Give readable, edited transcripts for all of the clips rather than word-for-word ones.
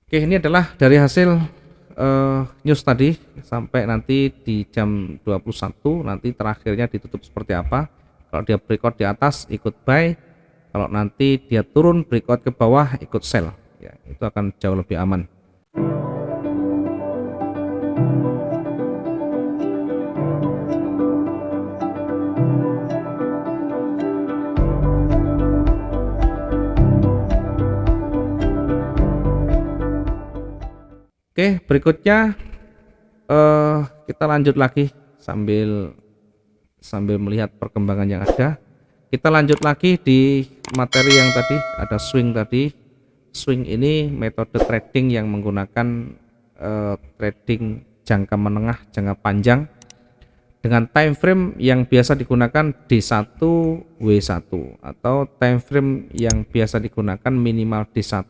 Oke, ini adalah dari hasil news tadi sampai nanti di jam 21, nanti terakhirnya ditutup seperti apa. Kalau dia breakout di atas ikut buy, kalau nanti dia turun breakout ke bawah ikut sell. Ya, itu akan jauh lebih aman. Oke, berikutnya kita lanjut lagi sambil sambil melihat perkembangan yang ada. Kita lanjut lagi di materi yang tadi ada swing tadi. Swing ini metode trading yang menggunakan trading jangka menengah, jangka panjang dengan time frame yang biasa digunakan D1 W1 atau time frame yang biasa digunakan minimal D1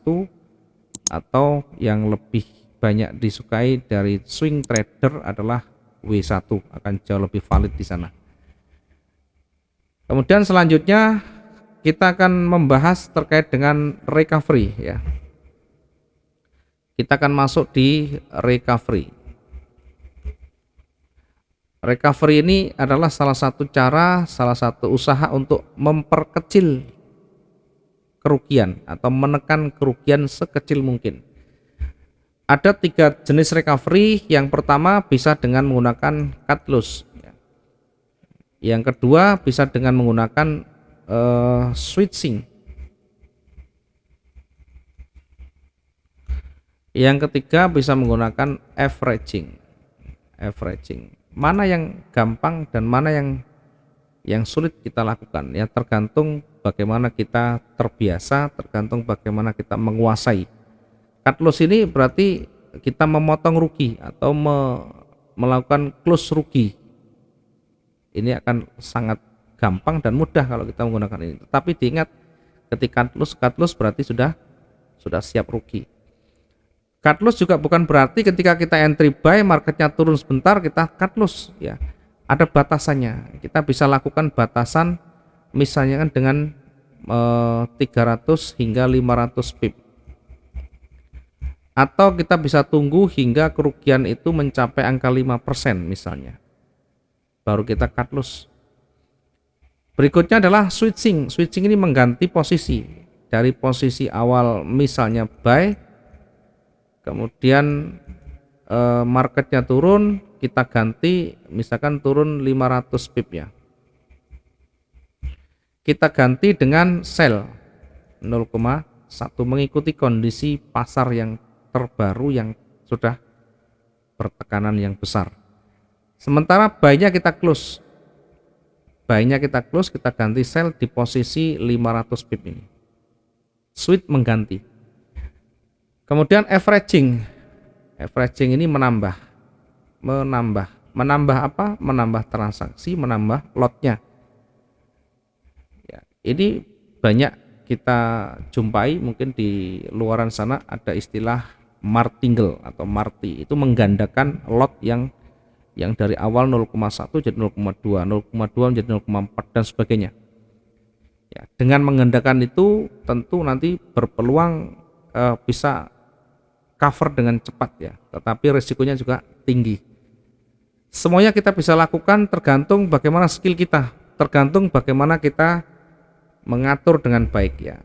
atau yang lebih banyak disukai dari swing trader adalah W1, akan jauh lebih valid di sana. Kemudian selanjutnya kita akan membahas terkait dengan recovery ya. Kita akan masuk di recovery. Recovery ini adalah salah satu cara, salah satu usaha untuk memperkecil kerugian atau menekan kerugian sekecil mungkin. Ada 3 jenis recovery. Yang pertama bisa dengan menggunakan cut loss. Yang kedua bisa dengan menggunakan switching. Yang ketiga bisa menggunakan averaging. Mana yang gampang dan mana yang sulit kita lakukan ya, tergantung bagaimana kita terbiasa, tergantung bagaimana kita menguasai. Cut loss ini berarti kita memotong rugi atau melakukan close rugi. Ini akan sangat gampang dan mudah kalau kita menggunakan ini. Tetapi diingat, ketika cut loss berarti sudah siap rugi. Cut loss juga bukan berarti ketika kita entry buy marketnya turun sebentar kita cut loss ya. Ada batasannya. Kita bisa lakukan batasan misalnya kan dengan 300 hingga 500 pip. Atau kita bisa tunggu hingga kerugian itu mencapai angka 5% misalnya. Baru kita cut loss. Berikutnya adalah switching. Switching ini mengganti posisi. Dari posisi awal misalnya buy, kemudian marketnya turun, kita ganti misalkan turun 500 pip ya. Kita ganti dengan sell 0,1 mengikuti kondisi pasar yang terbaru yang sudah bertekanan yang besar. Sementara buy-nya kita close. Buy-nya kita close, kita ganti sell di posisi 500 pip ini. Switch mengganti. Kemudian averaging. Averaging ini menambah apa? Menambah transaksi, menambah lotnya. Ya, ini banyak kita jumpai, mungkin di luaran sana ada istilah martingale atau marti. Itu menggandakan lot yang dari awal 0,1 jadi 0,2, 0,2 menjadi 0,4 dan sebagainya. Ya, dengan menggandakan itu tentu nanti berpeluang bisa cover dengan cepat ya, tetapi risikonya juga tinggi. Semuanya kita bisa lakukan tergantung bagaimana skill kita, tergantung bagaimana kita mengatur dengan baik ya.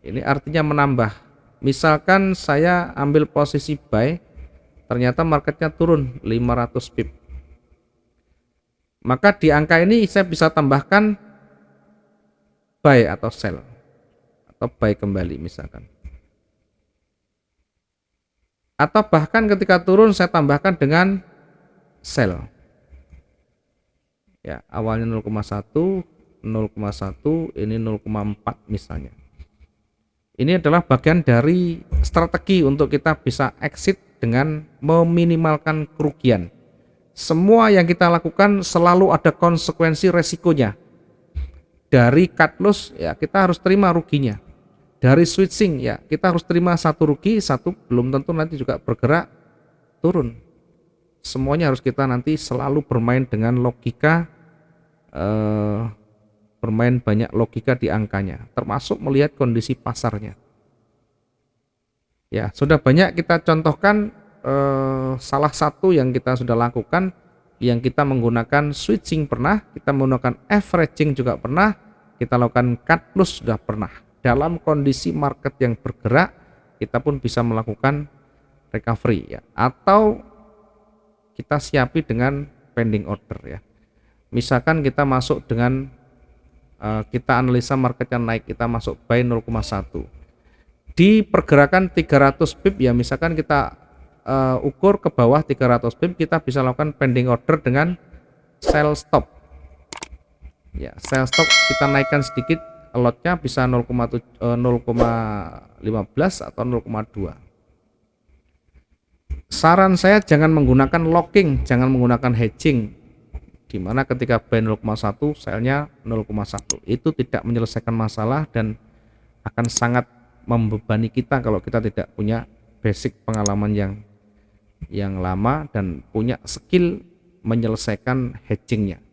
Ini artinya menambah. Misalkan saya ambil posisi buy, ternyata marketnya turun 500 pip. Maka di angka ini saya bisa tambahkan buy atau sell atau buy kembali misalkan. Atau bahkan ketika turun saya tambahkan dengan sell. Ya, awalnya 0,1, 0,1, ini 0,4 misalnya. Ini adalah bagian dari strategi untuk kita bisa exit dengan meminimalkan kerugian. Semua yang kita lakukan selalu ada konsekuensi resikonya. Dari cut loss ya kita harus terima ruginya. Dari switching ya kita harus terima satu rugi, satu belum tentu nanti juga bergerak turun. Semuanya harus kita nanti selalu bermain dengan logika, bermain banyak logika di angkanya, termasuk melihat kondisi pasarnya. Ya, sudah banyak kita contohkan, salah satu yang kita sudah lakukan, yang kita menggunakan switching pernah, kita menggunakan averaging juga pernah, kita lakukan cut loss sudah pernah. Dalam kondisi market yang bergerak, kita pun bisa melakukan recovery ya, atau kita siapi dengan pending order ya. Misalkan kita masuk dengan kita analisa marketnya naik, kita masuk buy 0,1 di pergerakan 300 pip ya, misalkan kita ukur ke bawah 300 pip, kita bisa lakukan pending order dengan sell stop ya. Sell stop kita naikkan sedikit, lotnya bisa 0,15 atau 0,2. Saran saya jangan menggunakan locking, jangan menggunakan hedging, dimana ketika buy 0,1 sellnya 0,1, itu tidak menyelesaikan masalah dan akan sangat membebani kita kalau kita tidak punya basic pengalaman yang lama dan punya skill menyelesaikan hedgingnya.